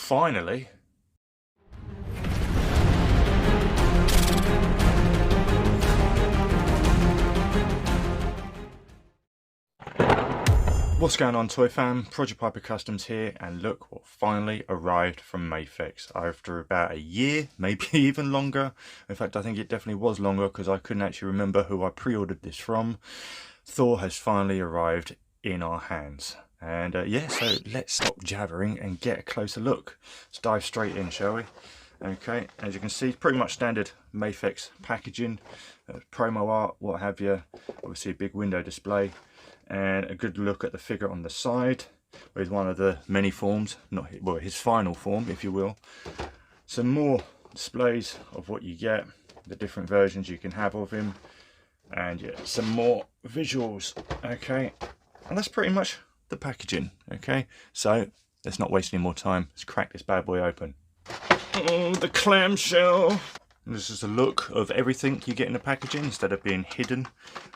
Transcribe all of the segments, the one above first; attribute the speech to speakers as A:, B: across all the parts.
A: Finally. What's going on, Toy Fam? Project Piper Customs here, and look what finally arrived from MAFEX after about a year, maybe even longer. In fact, I think it definitely was longer because I couldn't actually remember who I pre-ordered this from. Thor has finally arrived in our hands. And yeah, so let's stop jabbering and get a closer look. Let's dive straight in, shall we? Okay, as you can see, pretty much standard MAFEX packaging, promo art, what have you. Obviously a big window display, and a good look at the figure on the side with one of the many forms, not well, his final form, if you will. Some more displays of what you get, the different versions you can have of him, and yeah, some more visuals. Okay, and that's pretty much the packaging. Okay, so let's not waste any more time. Let's crack this bad boy open. Oh, the clamshell. This is a look of everything you get in the packaging instead of being hidden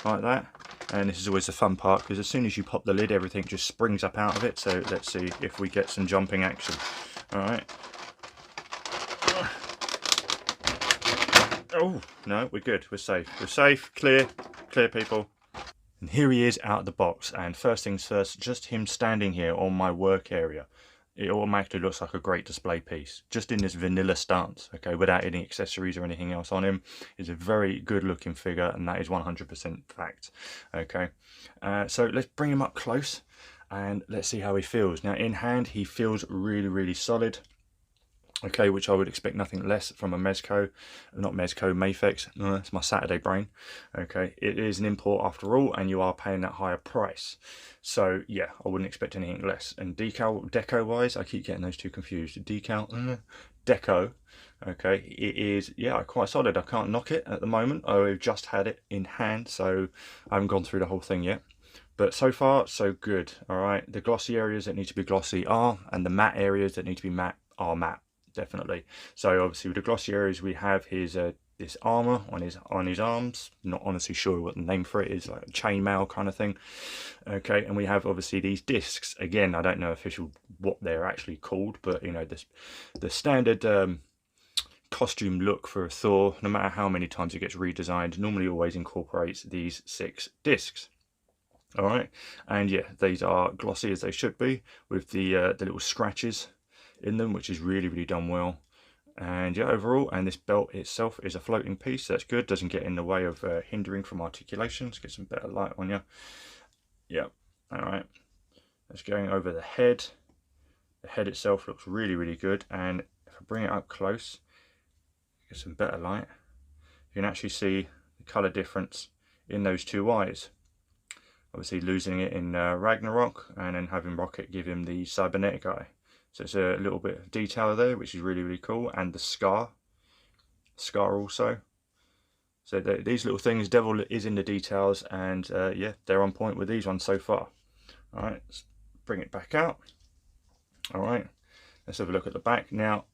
A: like that. And this is always the fun part, because as soon as you pop the lid, everything just springs up out of it. So let's see if we get some jumping action. All right. Oh, no, we're good. We're safe. We're safe. Clear. Clear, people. And here he is out of the box. And first things first, just him standing here on my work area, it automatically looks like a great display piece, just in this vanilla stance, okay, without any accessories or anything else on him. It's a very good looking figure, and that is 100% fact. Okay, so let's bring him up close and let's see how he feels. Now in hand, he feels really solid. Okay, which I would expect nothing less from a MAFEX, MAFEX. No, it's my Saturday brain. Okay, it is an import after all, and you are paying that higher price. So yeah, I wouldn't expect anything less. And deco wise, I keep getting those two confused. Deco. Okay, it is, yeah, quite solid. I can't knock it at the moment. I've just had it in hand, so I haven't gone through the whole thing yet. But so far, so good. All right, the glossy areas that need to be glossy are, and the matte areas that need to be matte are matte. Definitely. So obviously with the glossy areas, we have his this armor on his arms. Not honestly sure what the name for it is, like a chainmail kind of thing. Okay, and we have obviously these discs. Again, I don't know official what they're actually called, but you know, the standard costume look for a Thor, no matter how many times it gets redesigned, normally always incorporates these 6 discs. All right, and yeah, these are glossy as they should be, with the little scratches in them, which is really done well. And yeah, overall, and this belt itself is a floating piece. That's good, doesn't get in the way of hindering from articulation. Let's get some better light on you. Yeah, all right, let's going over the head. The head itself looks really good, and if I bring it up close, get some better light, you can actually see the color difference in those 2 eyes. Obviously losing it in Ragnarok, and then having Rocket give him the cybernetic eye. So it's a little bit of detail there, which is really cool. And the scar also. So these little things, devil is in the details, and yeah, they're on point with these ones so far. All right, let's bring it back out. All right, let's have a look at the back. Now,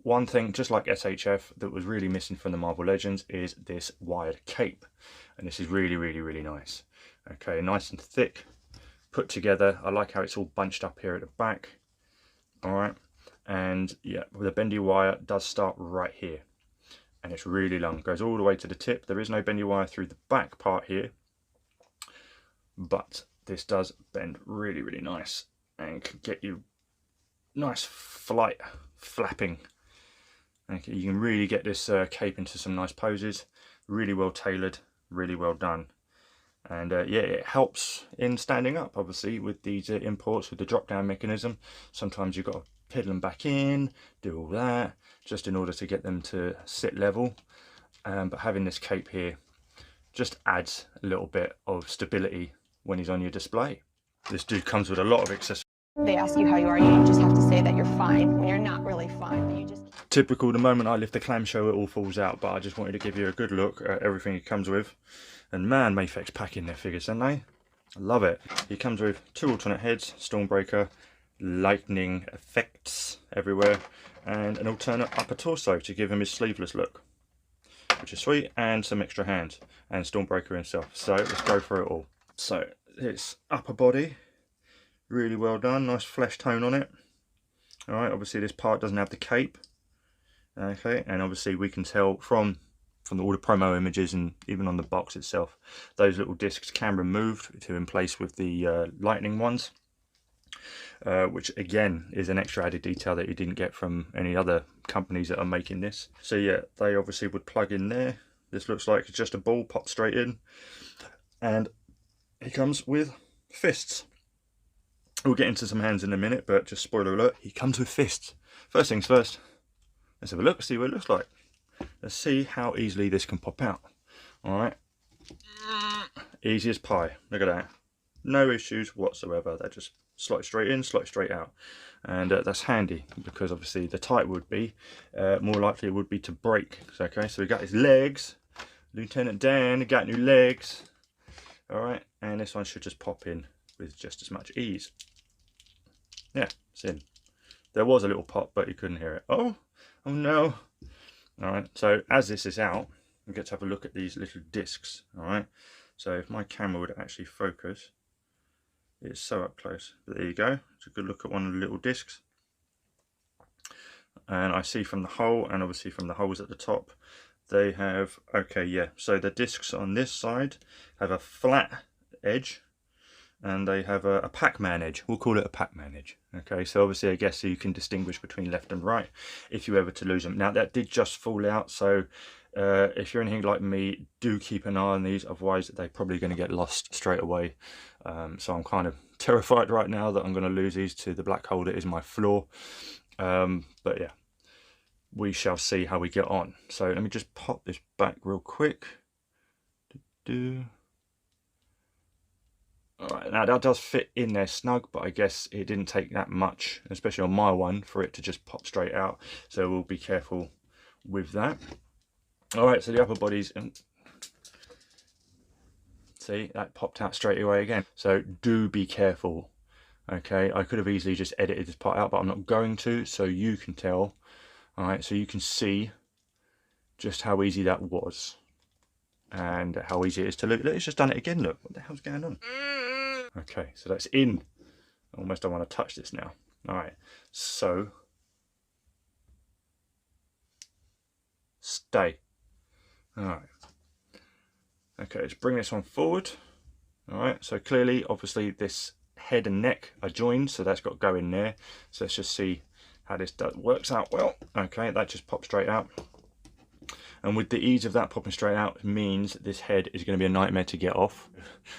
A: one thing, just like SHF, that was really missing from the Marvel Legends is this wired cape. And this is really nice. Okay, nice and thick, put together. I like how it's all bunched up here at the back. All right, and yeah, the bendy wire does start right here, and it's really long, goes all the way to the tip. There is no bendy wire through the back part here, but this does bend really nice and can get you nice flapping. Okay, you can really get this cape into some nice poses. Really well tailored, really well done. And yeah, it helps in standing up, obviously, with these imports, with the drop down mechanism. Sometimes you've got to piddle them back in, do all that, just in order to get them to sit level. But having this cape here just adds a little bit of stability when he's on your display. This dude comes with a lot of accessories.
B: They ask you how you are, you just have to say that you're fine when you're not really fine, but you just...
A: Typical, the moment I lift the clamshell, it all falls out, but I just wanted to give you a good look at everything it comes with. And man, MAFEX packing their figures, don't they? I love it. He comes with 2 alternate heads, Stormbreaker, lightning effects everywhere, and an alternate upper torso to give him his sleeveless look, which is sweet, and some extra hands, and Stormbreaker himself. So let's go for it all. So it's upper body, really well done, nice flesh tone on it. All right, obviously this part doesn't have the cape. Okay, and obviously we can tell from all the promo images and even on the box itself, those little discs can be moved to in place with the lightning ones, which again is an extra added detail that you didn't get from any other companies that are making this. So yeah, they obviously would plug in there. This looks like it's just a ball popped straight in, and he comes with fists. We'll get into some hands in a minute, but just spoiler alert, he comes with fists. First things first, let's have a look, see what it looks like. Let's see how easily this can pop out. Alright, easy as pie, look at that. No issues whatsoever, they just slide straight in, slide straight out. And that's handy, because obviously the tight would be, more likely it would be to break. Okay, so we got his legs, Lieutenant Dan got new legs. Alright, and this one should just pop in with just as much ease. Yeah, it's in. There was a little pop, but you couldn't hear it. Oh no. Alright, so as this is out, we get to have a look at these little discs. Alright, so if my camera would actually focus, it's so up close. But there you go, it's a good look at one of the little discs. And I see from the hole, and obviously from the holes at the top, they have, okay, yeah, so the discs on this side have a flat edge, and they have a Pac-Man edge. We'll call it a Pac-Man edge. Okay, so obviously I guess you can distinguish between left and right if you ever to lose them. Now that did just fall out, so if you're anything like me, do keep an eye on these, otherwise they're probably going to get lost straight away. So I'm kind of terrified right now that I'm going to lose these to the black hole that is my floor. But yeah, we shall see how we get on. So let me just pop this back real quick. Alright, now that does fit in there snug, but I guess it didn't take that much, especially on my one, for it to just pop straight out. So we'll be careful with that. Alright, so the upper bodies, and see, that popped out straight away again. So do be careful. Okay, I could have easily just edited this part out, but I'm not going to, so you can tell. Alright, so you can see just how easy that was. And how easy it is to look. Look, it's just done it again, look. What the hell's going on? Okay, so that's in. I almost don't want to touch this now. Alright, so stay. Alright. Okay, let's bring this one forward. Alright, so clearly, obviously, this head and neck are joined, so that's got to go in there. So let's just see how this works out well. Okay, that just popped straight out. And with the ease of that popping straight out means this head is going to be a nightmare to get off.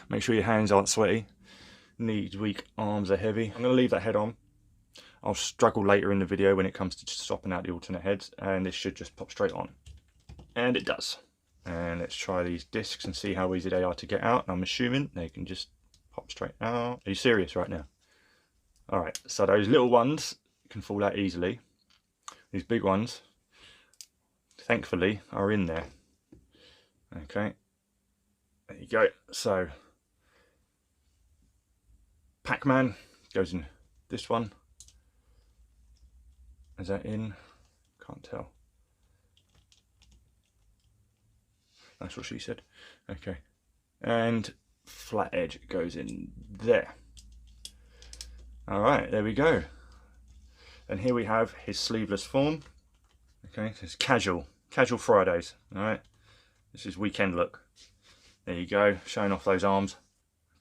A: Make sure your hands aren't sweaty. Knees weak, arms are heavy. I'm going to leave that head on. I'll struggle later in the video when it comes to just swapping out the alternate heads, and this should just pop straight on. And it does. And let's try these discs and see how easy they are to get out. I'm assuming they can just pop straight out. Are you serious right now? Alright, so those little ones can fall out easily. These big ones, thankfully, are in there. Okay, there you go. So Pac-Man goes in this one. Is that in? Can't tell. That's what she said. Okay, and flat edge goes in there. All right, there we go. And here we have his sleeveless form. Okay, it's casual Fridays. All right, this is weekend look. There you go, showing off those arms.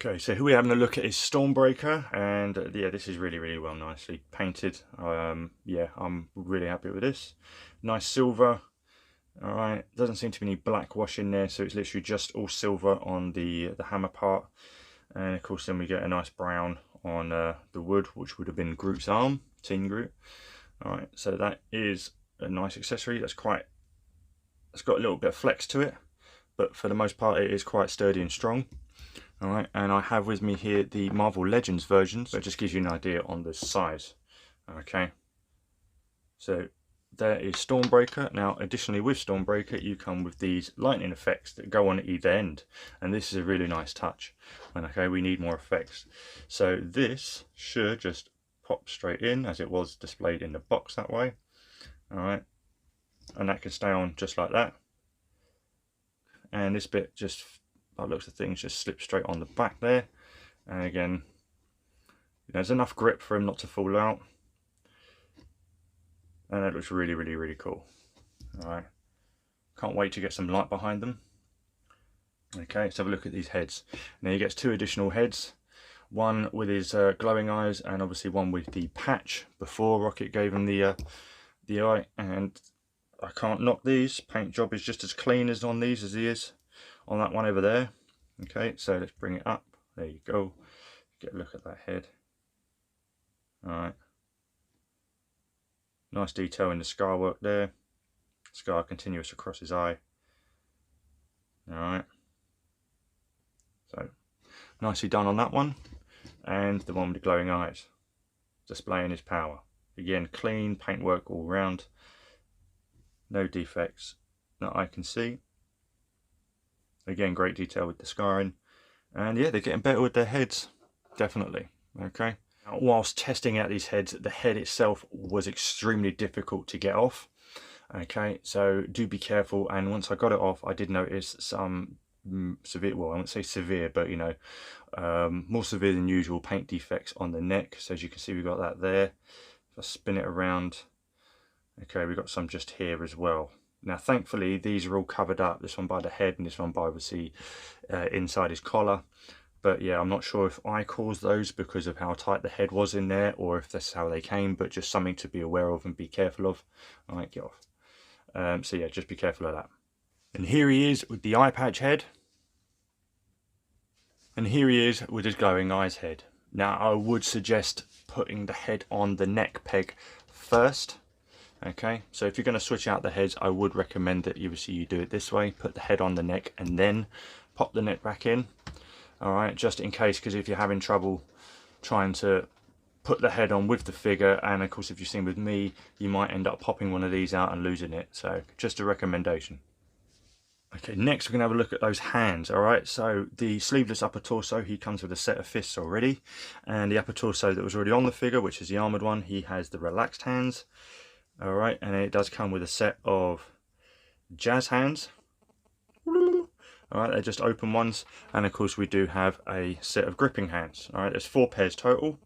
A: Okay, so here we're having a look at his Stormbreaker, and yeah, this is really well nicely painted. Yeah, I'm really happy with this. Nice silver. All right, doesn't seem to be any black wash in there, so it's literally just all silver on the hammer part, and of course then we get a nice brown on the wood, which would have been Groot's arm, Teen Groot. All right, so that is a nice accessory. It's got a little bit of flex to it, but for the most part it is quite sturdy and strong. All right, and I have with me here the Marvel Legends version, so it just gives you an idea on the size. Okay, so there is Stormbreaker. Now additionally with Stormbreaker you come with these lightning effects that go on at either end, and this is a really nice touch. And okay, we need more effects, so this should just pop straight in as it was displayed in the box that way. All right, and that can stay on just like that, and this bit just, by the looks of things, just slips straight on the back there. And again, there's enough grip for him not to fall out. and it looks really, really, really cool. All right, can't wait to get some light behind them. Okay, let's have a look at these heads. Now he gets 2 additional heads, one with his glowing eyes, and obviously one with the patch. Before Rocket gave him the eye, and I can't knock these. Paint job is just as clean as on these as he is on that one over there. Okay, so let's bring it up. There you go. Get a look at that head. All right, nice detail in the scar work there. Scar continuous across his eye. All right. So, nicely done on that one. And the one with the glowing eyes, displaying his power. Again, clean paintwork all round. No defects that I can see. Again, great detail with the scarring. And yeah, they're getting better with their heads, definitely. Okay. Now, whilst testing out these heads, the head itself was extremely difficult to get off. Okay, so do be careful. And once I got it off, I did notice some severe, well, I won't say severe, but you know, more severe than usual paint defects on the neck. So as you can see, we've got that there. If I spin it around, okay, we've got some just here as well. Now thankfully these are all covered up, this one by the head and this one by obviously inside his collar. But yeah, I'm not sure if I caused those because of how tight the head was in there, or if that's how they came, but just something to be aware of and be careful of. All right, get off. So yeah, just be careful of that. And here he is with the eye patch head. And here he is with his glowing eyes head. Now I would suggest putting the head on the neck peg first. Okay, so if you're going to switch out the heads, I would recommend that you do it this way. Put the head on the neck and then pop the neck back in. All right, just in case, because if you're having trouble trying to put the head on with the figure, and of course if you've seen with me, you might end up popping one of these out and losing it. So just a recommendation. Okay, next we're going to have a look at those hands. All right, so the sleeveless upper torso, he comes with a set of fists already, and the upper torso that was already on the figure, which is the armored one, he has the relaxed hands. All right, and it does come with a set of jazz hands. All right, they're just open ones, and of course we do have a set of gripping hands. All right, there's 4 pairs total.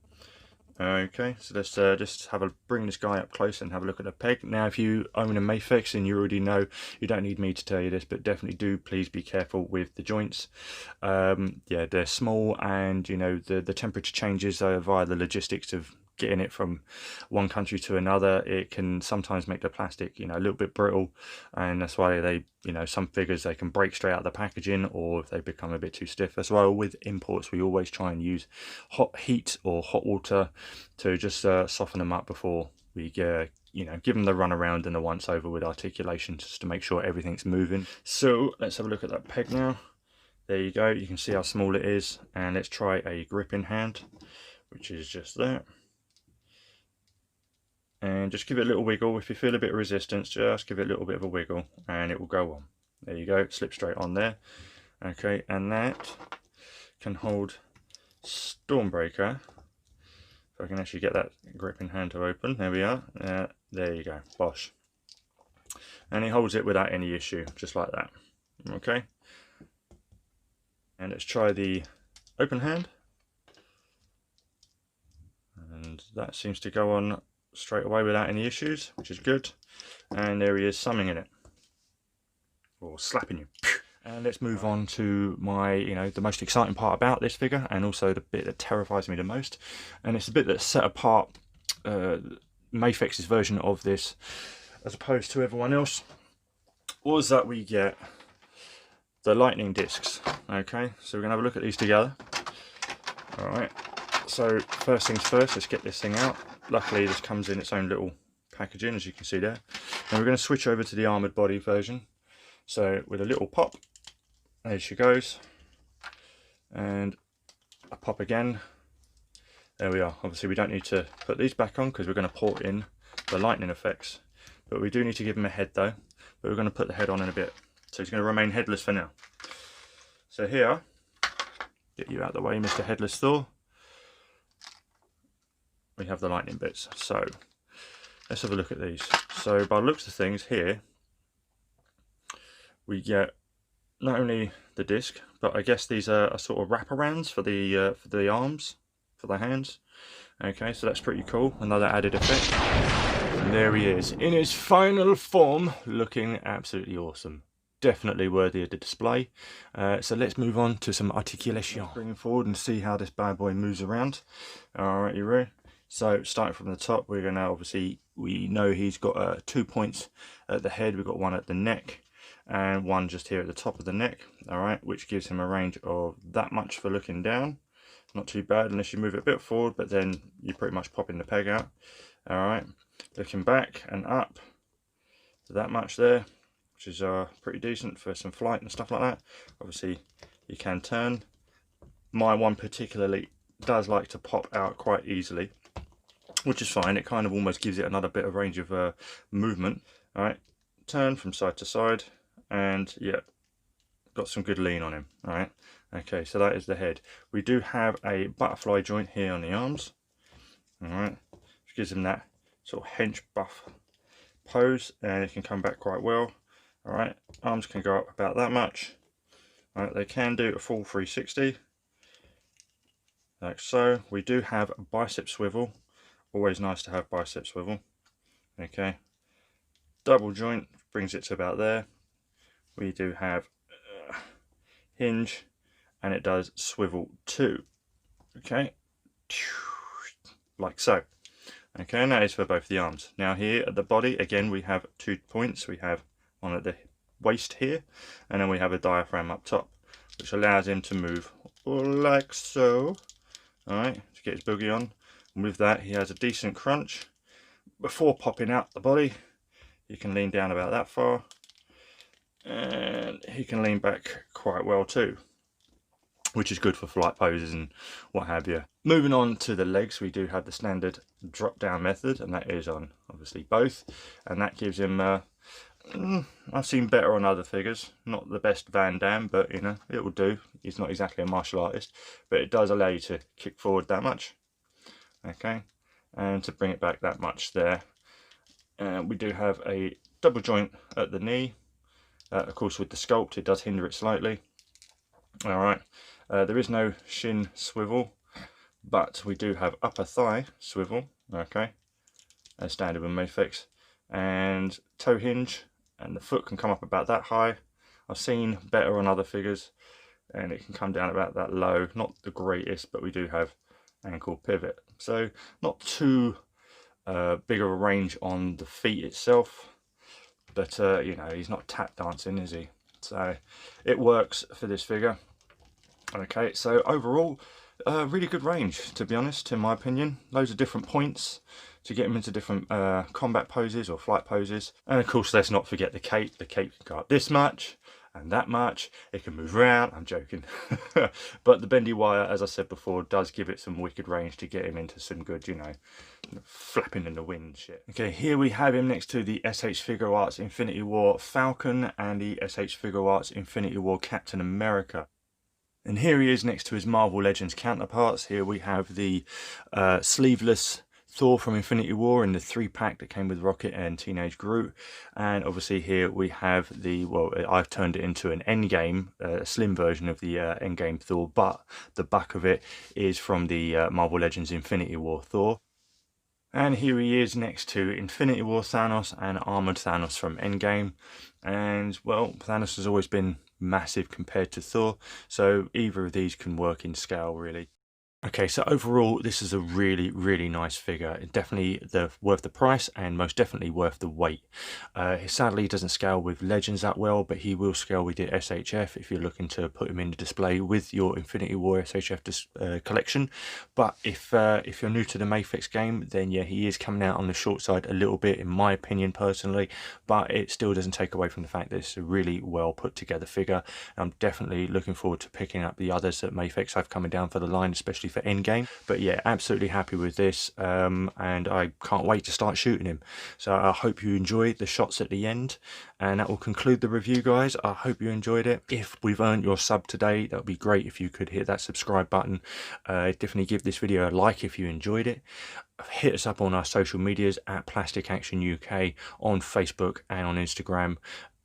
A: Okay, so let's just bring this guy up close and have a look at the peg. Now, if you own a MAFEX and you already know, you don't need me to tell you this, but definitely do please be careful with the joints. Yeah, they're small, and you know the temperature changes via the logistics of getting it from one country to another. It can sometimes make the plastic, you know, a little bit brittle, and that's why they, you know, some figures they can break straight out of the packaging, or if they become a bit too stiff. That's why with imports we always try and use hot heat or hot water to just soften them up before we you know, give them the run around and the once over with articulation, just to make sure everything's moving. So let's have a look at that peg now. There you go, you can see how small it is, and let's try a gripping hand, which is just there. And just give it a little wiggle. If you feel a bit of resistance, just give it a little bit of a wiggle and it will go on. There you go, slip straight on there. Okay, and that can hold Stormbreaker. If I can actually get that gripping hand to open, there we are. There you go, bosh. And he holds it without any issue, just like that. Okay, and let's try the open hand. And that seems to go on straight away without any issues, which is good. And there he is, summing in it, or slapping you. And let's move on to my, you know, the most exciting part about this figure, and also the bit that terrifies me the most, and it's the bit that set apart MAFEX's version of this as opposed to everyone else, was that we get the lightning discs. Okay, so we're gonna have a look at these together. All right, so first things first, let's get this thing out. Luckily this comes in its own little packaging, as you can see there. And we're going to switch over to the armoured body version. So with a little pop, there she goes, and a pop again. There we are. Obviously we don't need to put these back on because we're going to port in the lightning effects, but we do need to give him a head though, but we're going to put the head on in a bit. So he's going to remain headless for now. So here, get you out of the way, Mr. Headless Thor. We have the lightning bits. So let's have a look at these. So by the looks of things here, we get not only the disc, but I guess these are sort of wraparounds for the arms, for the hands. Okay, so that's pretty cool, another added effect. And there he is, in his final form, looking absolutely awesome. Definitely worthy of the display. So let's move on to some articulation. Let's bring him forward and see how this bad boy moves around. Alright, you ready? So starting from the top, we're going to obviously, we know he's got 2 points at the head, we've got one at the neck, and one just here at the top of the neck. Alright, which gives him a range of that much for looking down. Not too bad unless you move it a bit forward, but then you're pretty much popping the peg out. Alright, looking back and up, that much there, which is pretty decent for some flight and stuff like that. Obviously you can turn. My one particularly does like to pop out quite easily, which is fine. It kind of almost gives it another bit of range of movement. Alright, turn from side to side, and yeah, got some good lean on him. Alright, okay, so that is the head. We do have a butterfly joint here on the arms. Alright, which gives him that sort of hench buff pose, and it can come back quite well. Alright, arms can go up about that much. Alright, they can do a full 360, like so. We do have a bicep swivel, always nice to have bicep swivel. Okay, double joint brings it to about there. We do have hinge, and it does swivel too. Okay, like so. Okay, and that is for both the arms. Now here at the body, again, we have 2 points. We have one at the waist here, and then we have a diaphragm up top, which allows him to move like so. Alright, to get his boogie on. And with that, he has a decent crunch. Before popping out the body, he can lean down about that far, and he can lean back quite well too, which is good for flight poses and what have you. Moving on to the legs, we do have the standard drop down method, and that is on obviously both, and that gives him I've seen better on other figures, not the best Van Damme, but you know, it will do. He's not exactly a martial artist, but it does allow you to kick forward that much. Okay, and to bring it back that much there. We do have a double joint at the knee. Of course, with the sculpt, it does hinder it slightly. Alright, there is no shin swivel, but we do have upper thigh swivel, okay, as standard with MAFEX, and toe hinge, and the foot can come up about that high. I've seen better on other figures, and it can come down about that low. Not the greatest, but we do have ankle pivot, so not too big of a range on the feet itself, but you know, he's not tap dancing, is he? So it works for this figure. Okay, so overall, really good range, to be honest, in my opinion. Loads of different points to get him into different combat poses or flight poses. And of course, let's not forget the cape. The cape can go up this much and that much. It can move around. I'm joking. But the bendy wire, as I said before, does give it some wicked range to get him into some good, you know, flapping in the wind shit. Okay, here we have him next to the SH Figure Arts Infinity War Falcon and the SH Figure Arts Infinity War Captain America. And here he is next to his Marvel Legends counterparts. Here we have the sleeveless Thor from Infinity War in the 3-pack that came with Rocket and Teenage Groot. And obviously here we have the, well, I've turned it into an Endgame, a slim version of the Endgame Thor, but the back of it is from the Marvel Legends Infinity War Thor. And here he is next to Infinity War Thanos and Armored Thanos from Endgame. And, well, Thanos has always been massive compared to Thor, so either of these can work in scale, really. Okay, so overall, this is a really, really nice figure. Definitely worth the price, and most definitely worth the weight. Sadly, he doesn't scale with Legends that well, but he will scale with the SHF if you're looking to put him in the display with your Infinity War SHF collection. But if you're new to the MAFEX game, then yeah, he is coming out on the short side a little bit, in my opinion, personally. But it still doesn't take away from the fact that it's a really well put together figure. I'm definitely looking forward to picking up the others that MAFEX have coming down for the line, especially for Endgame. But yeah, absolutely happy with this, and I can't wait to start shooting him. So I hope you enjoyed the shots at the end, and that will conclude the review, guys. I hope you enjoyed it. If we've earned your sub today, that would be great if you could hit that subscribe button. Definitely give this video a like if you enjoyed it. Hit us up on our social medias at Plastic Action UK on Facebook and on Instagram.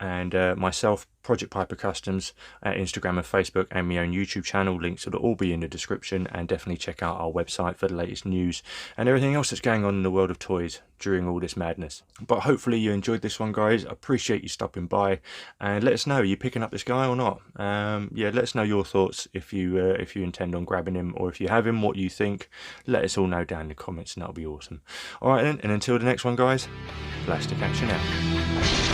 A: and myself, Project Piper Customs, at Instagram and Facebook, and my own YouTube channel. Links will all be in the description, and definitely check out our website for the latest news and everything else that's going on in the world of toys during all this madness. But hopefully you enjoyed this one, guys. I appreciate you stopping by, and let us know, are you picking up this guy or not? Yeah, let us know your thoughts if you intend on grabbing him, or if you have him, what you think. Let us all know down in the comments, and that'll be awesome. All right then, and until the next one, guys, plastic action out.